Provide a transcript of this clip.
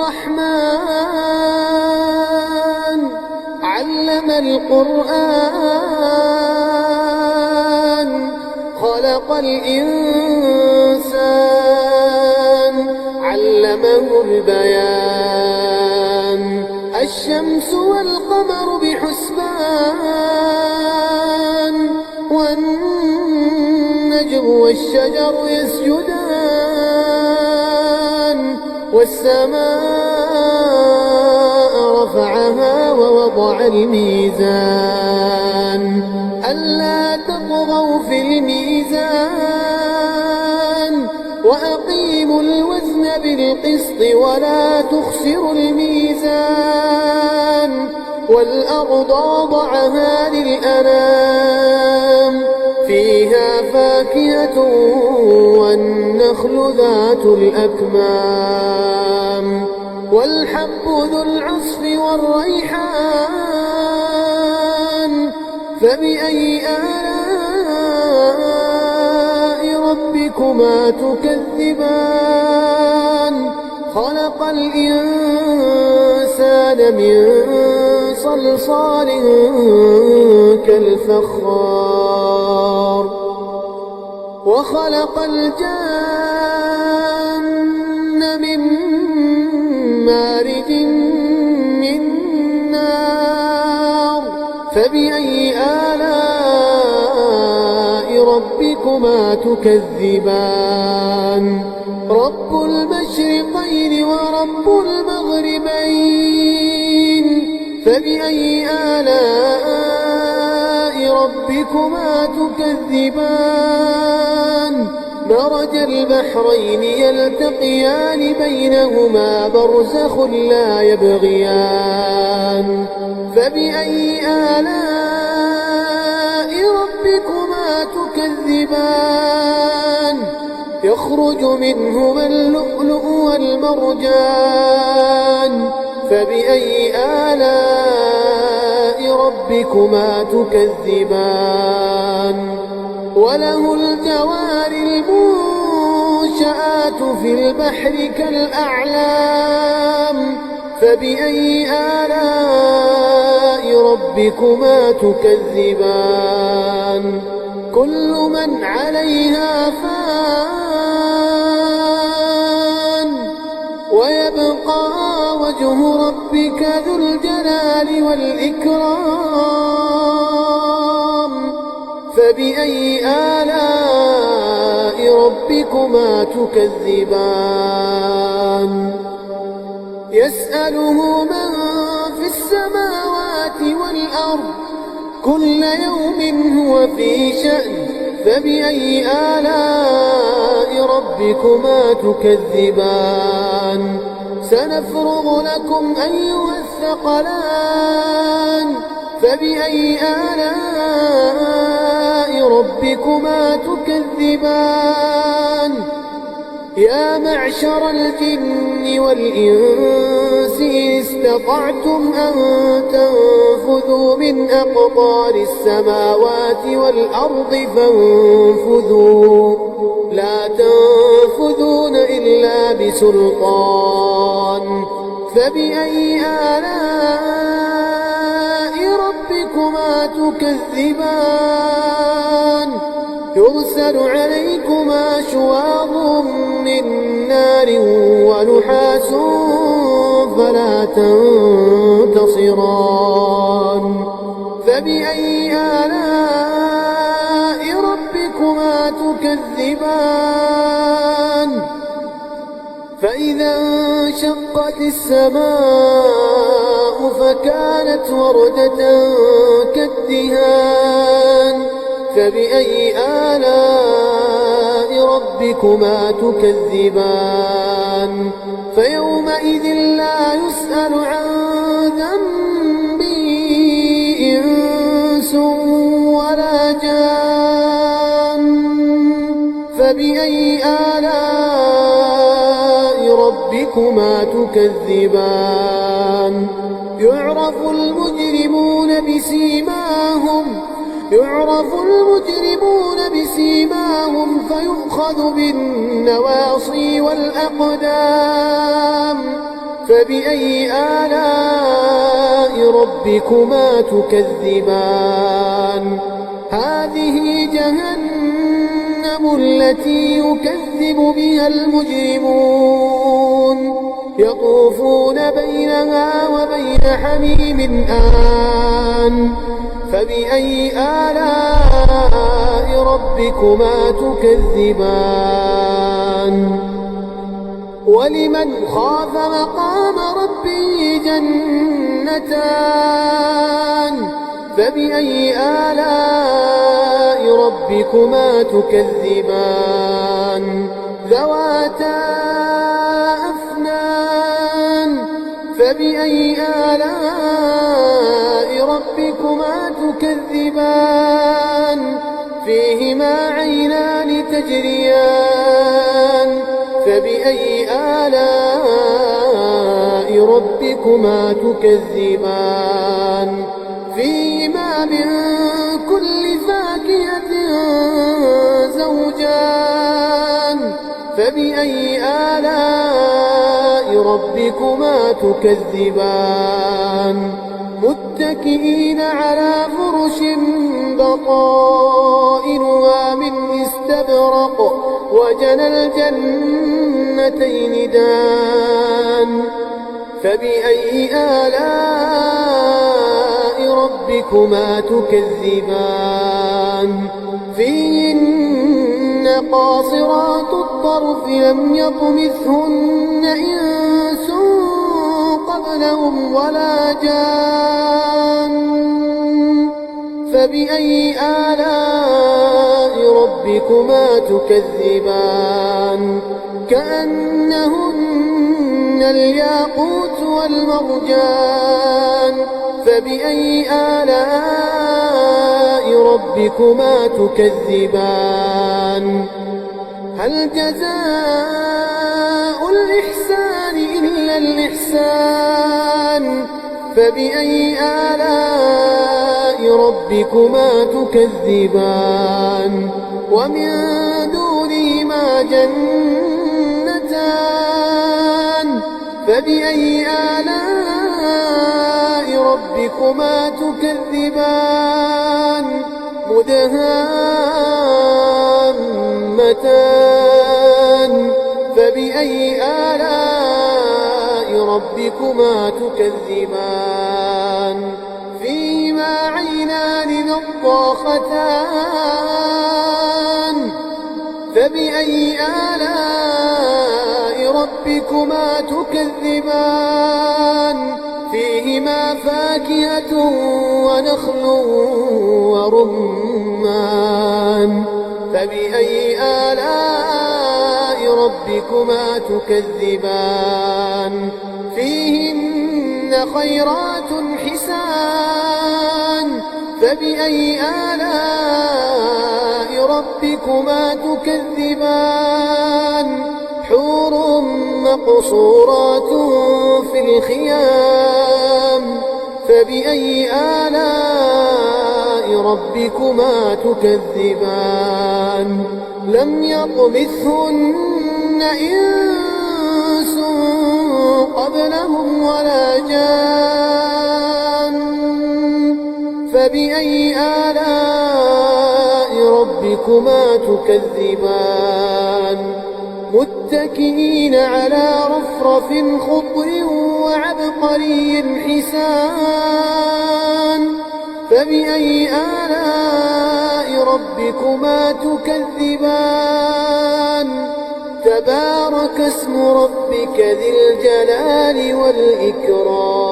الرحمن علم القرآن خلق الإنسان علمه البيان الشمس والقمر بحسبان والنجم والشجر يسجدان والسماء رفعها ووضع الميزان ألا تطغوا في الميزان وأقيموا الوزن بالقسط ولا تخسروا الميزان والأرض وضعها للأنام فيها فاكهة والنخل ذات الأكمام والحب ذو العصف والريحان فبأي آلاء ربكما تكذبان خلق الإنسان من صلصال كالفخار وخلق الجن من مارج من نار فبأي آلاء ربكما تكذبان رب المشرقين ورب المغربين فبأي آلاء ربكما تكذبان مرج البحرين يلتقيان بينهما برزخ لا يبغيان فبأي آلاء ربكما تكذبان يخرج منهما اللؤلؤ والمرجان فبأي آلاء ربكما تكذبان وله الجوار المنشآت في البحر كالأعلام فبأي آلاء ربكما تكذبان كل من عليها فان ويبقى وجه ربك ذو الجلال والإكرام فبأي آلاء ربكما تكذبان يسأله من في السماوات والأرض كل يوم هو في شأن فبأي آلاء ربكما تكذبان سنفرغ لكم أيها الثقلان فبأي آلاء ربكما تكذبان يا معشر الجن والإنس إن استطعتم أن تنفذوا من أقطار السماوات والأرض فانفذوا لا تنفذون إلا بسلطان فبأي آلاء ربكما تكذبان يرسل عليكما شواظ من نار ونحاس فلا تنتصران فبأي آلاء ربكما تكذبان فإذا انشقت السماء فكانت وردة كالدهان فبأي آلاء ربكما تكذبان فيومئذ لا يسأل عن ذنبه إنس ولا جان فبأي آلاء ربكما تكذبان يعرف المجرمون بسيماهم فيؤخذ بالنواصي والأقدام فبأي آلاء ربكما تكذبان هذه جهنم التي يكذب بها المجرمون يطوفون بينها وبين حميم آن فبأي آلاء ربكما تكذبان ولمن خاف مقام ربه جنتان فبأي آلاء ربكما تكذبان ذواتا أفنان فبأي آلاء ربكما تكذبان فيهما عينان تجريان فبأي آلاء ربكما تكذبان فيهما من كل فاكهة زوجان فبأي آلاء ربكما تكذبان متكئين على فرش بطائنها من استبرق وجنى الجنتين دان فبأي آلاء ربكما تكذبان فيهن قاصرات الطرف لم يطمثهن إنس قبلهم ولا جان فبأي آلاء ربكما تكذبان كأنهن الياقوت والمرجان فبأي آلاء ربكما تكذبان هل جزاء الإحسان إلا الإحسان فبأي آلاء ربكما تكذبان ومن دونهما جنتان فبأي آلاء ربكما تكذبان مدهامتان فبأي آلاء ربكما تكذبان فيهما عينان نضاختان فبأي آلاء ربكما تكذبان فيهما فاكهة ونخل ورمان فبأي آلاء ربكما تكذبان فيهن خيرات حسان فبأي آلاء ربكما تكذبان حور مقصورات في الخيام فبأي آلاء ربكما تكذبان لم يطمثهن إنس قبلهم ولا جان فبأي آلاء ربكما تكذبان متكئين على رفرف خضر وعبقري حسان فبأي آلاء ربكما تكذبان تبارك اسم ربك ذي الجلال والإكرام